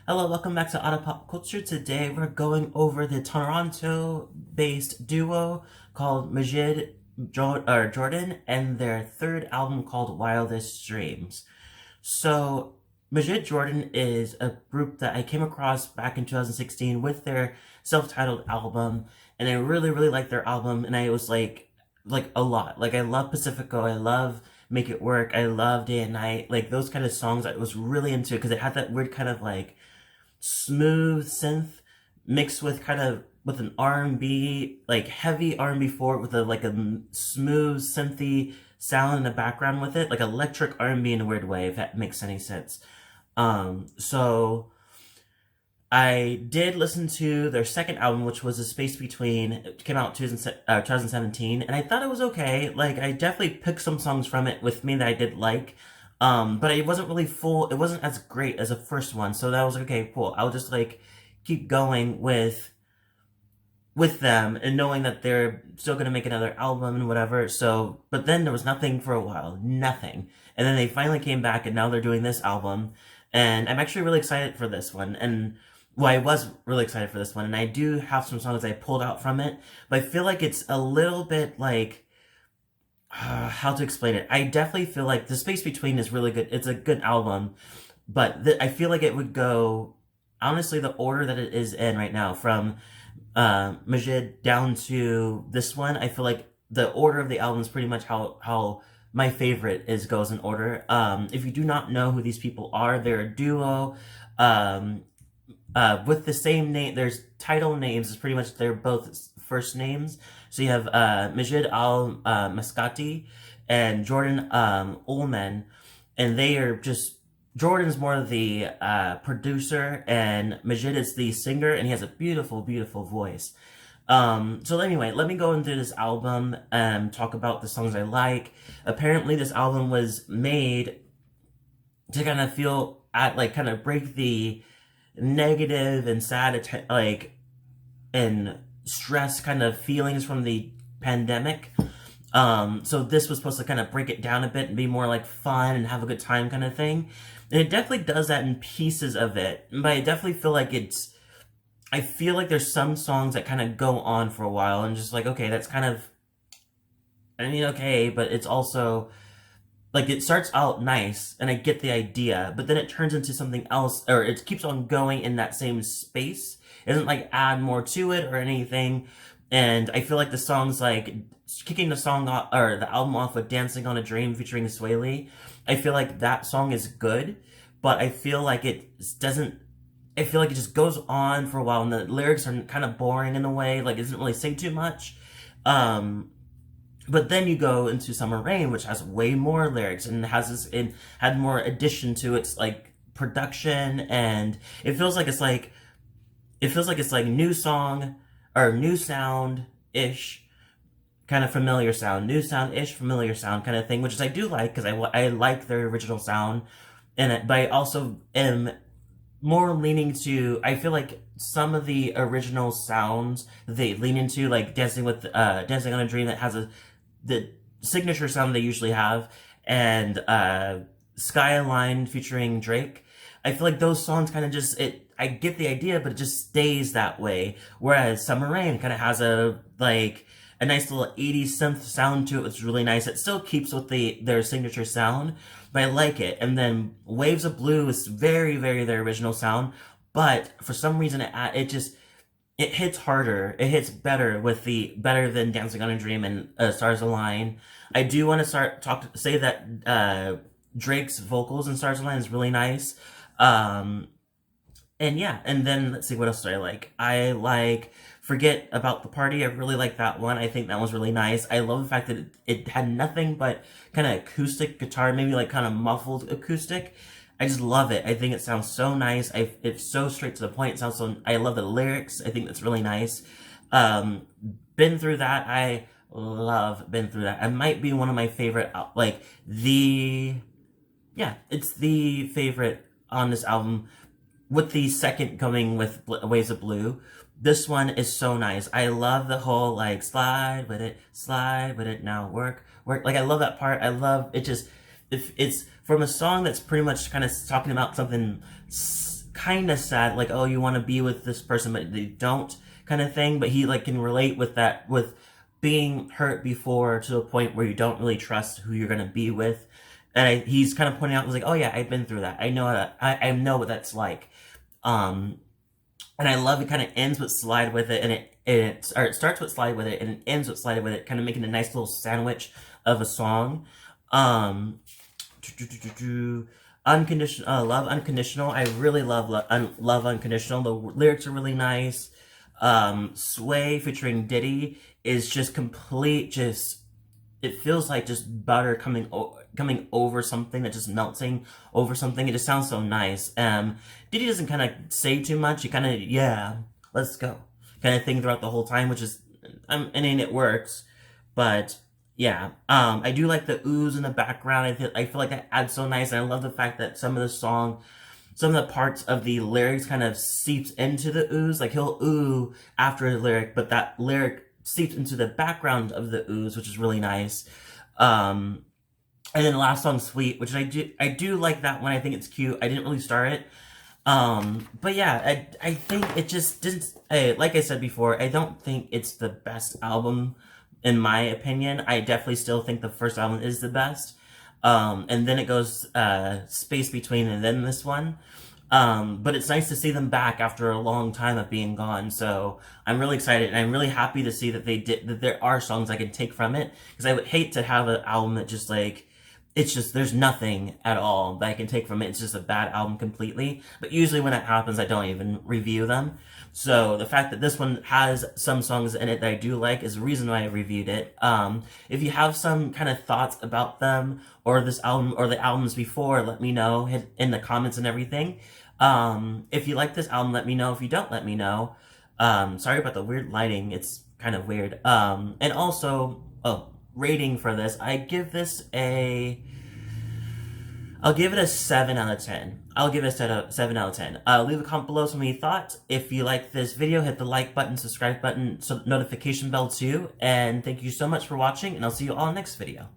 Hello, welcome back to Otter Pop Culture. Today we're going over the Toronto-based duo called Majid Jordan and their third album called Wildest Dreams. So, Majid Jordan is a group that I came across back in 2016 with their self-titled album, and I really, really liked their album, and I was like a lot. Like, I love Pacifico, I love Make It Work, I love Day and Night, like those kind of songs I was really into because it had that weird kind of like smooth synth mixed with kind of with an R&B, like heavy R&B forward with a smooth synthy sound in the background with it, like electric R&B in a weird way, if that makes any sense. So I did listen to their second album, which was A Space Between. It came out in 2017, and I thought it was okay. Like, I definitely picked some songs from it with me that I did like. But it wasn't really full. It wasn't as great as the first one, so that was like, okay, cool. I'll just like keep going with them and knowing that they're still gonna make another album and whatever. So, but then there was nothing for a while, nothing, and then they finally came back, and now they're doing this album, and I'm actually really excited for this one. And well, I was really excited for this one, and I do have some songs I pulled out from it, but I feel like it's a little bit like how to explain it. I definitely feel like The Space Between is really good. It's a good album, but I feel like it would go, honestly, the order that it is in right now, from Majid down to this one, I feel like the order of the album is pretty much how my favorite is goes in order. If you do not know who these people are, they're a duo. With the same name, there's title names. It's pretty much they're both first names. So you have Majid Al Mascati and Jordan Ullman, and they are just Jordan's more of the producer, and Majid is the singer, and he has a beautiful, beautiful voice. So anyway, let me go into this album and talk about the songs I like. Apparently, this album was made to kind of feel at like kind of break the negative and sad and stress kind of feelings from the pandemic. So this was supposed to kind of break it down a bit and be more like fun and have a good time kind of thing. And it definitely does that in pieces of it, but I definitely feel like I feel like there's some songs that kind of go on for a while and just like, okay, that's kind of, I mean, okay, but it's also like it starts out nice and I get the idea, but then it turns into something else, or it keeps on going in that same space. It doesn't like add more to it or anything. And I feel like the song's like kicking the song off, or the album off with Dancing on a Dream featuring Swaley. I feel like that song is good, but I feel like it doesn't, I feel like it just goes on for a while and the lyrics are kind of boring in a way, like it doesn't really say too much. But then you go into Summer Rain, which has way more lyrics and it had more addition to its like production, and it feels like it's like new song or new sound ish, kind of familiar sound, new sound ish, familiar sound kind of thing, which is I do like because I like their original sound in it, but I also am more leaning to, I feel like some of the original sounds they lean into, like Dancing on a Dream, that has the signature sound they usually have, and Skyline featuring Drake. I feel like those songs kind of just, I get the idea, but it just stays that way. Whereas Summer Rain kind of has a nice little 80s synth sound to it. It's really nice. It still keeps with their signature sound, but I like it. And then Waves of Blue is very, very their original sound, but for some reason it hits harder. It hits better with better than Dancing on a Dream and Stars Align. I do want to say that Drake's vocals in Stars Align is really nice. And yeah, and then let's see, what else do I like? I like Forget About the Party. I really like that one. I think that was really nice. I love the fact that it had nothing but kind of acoustic guitar, maybe like kind of muffled acoustic. I just love it. I think it sounds so nice. It's so straight to the point. It sounds so, I love the lyrics. I think that's really nice. Been Through That. I love Been Through That. It might be one of my favorite, it's the favorite on this album, with the second coming with Waves of Blue. This one is so nice. I love the whole like slide with it, now work. Like I love that part. I love it. Just if it's from a song that's pretty much kind of talking about something kind of sad, like, oh, you want to be with this person but they don't, kind of thing. But he like can relate with that, with being hurt before to a point where you don't really trust who you're gonna be with. And he's kind of pointing out, like, oh yeah, I've been through that. I know that. I know what that's like. Um, and I love it. Kind of ends with Slide with it, and it starts with Slide with it, and it ends with Slide with it, kind of making a nice little sandwich of a song. Um, Unconditional, love Unconditional. I really love Unconditional. The lyrics are really nice. Sway featuring Diddy is just complete, just, it feels like just butter coming over something, that just melting over something. It just sounds so nice. Diddy doesn't kind of say too much. He kind of, yeah, let's go, kind of thing throughout the whole time, which is, I mean, it works. But yeah, I do like the oohs in the background. I feel like that adds so nice, and I love the fact that some of the parts of the lyrics kind of seeps into the oohs. Like, he'll ooh after a lyric, but that lyric seeps into the background of the oohs, which is really nice. And then the last song, Sweet, which I do like that one. I think it's cute. I didn't really start it. But yeah, I think it just didn't, like I said before, I don't think it's the best album, in my opinion. I definitely still think the first album is the best. And then it goes, Space Between, and then this one. But it's nice to see them back after a long time of being gone. So I'm really excited, and I'm really happy to see that that there are songs I can take from it. Because I would hate to have an album that just like, it's just, there's nothing at all that I can take from it. It's just a bad album completely. But usually when that happens, I don't even review them. So the fact that this one has some songs in it that I do like is the reason why I reviewed it. If you have some kind of thoughts about them, or this album, or the albums before, let me know in the comments and everything. If you like this album, let me know. If you don't, let me know. Sorry about the weird lighting. It's kind of weird. And also, rating for this, I'll give it a 7 out of 10. I'll give it a 7 out of 10. Leave a comment below some of your thoughts. If you like this video, hit the like button, subscribe button, notification bell too. And thank you so much for watching, and I'll see you all next video.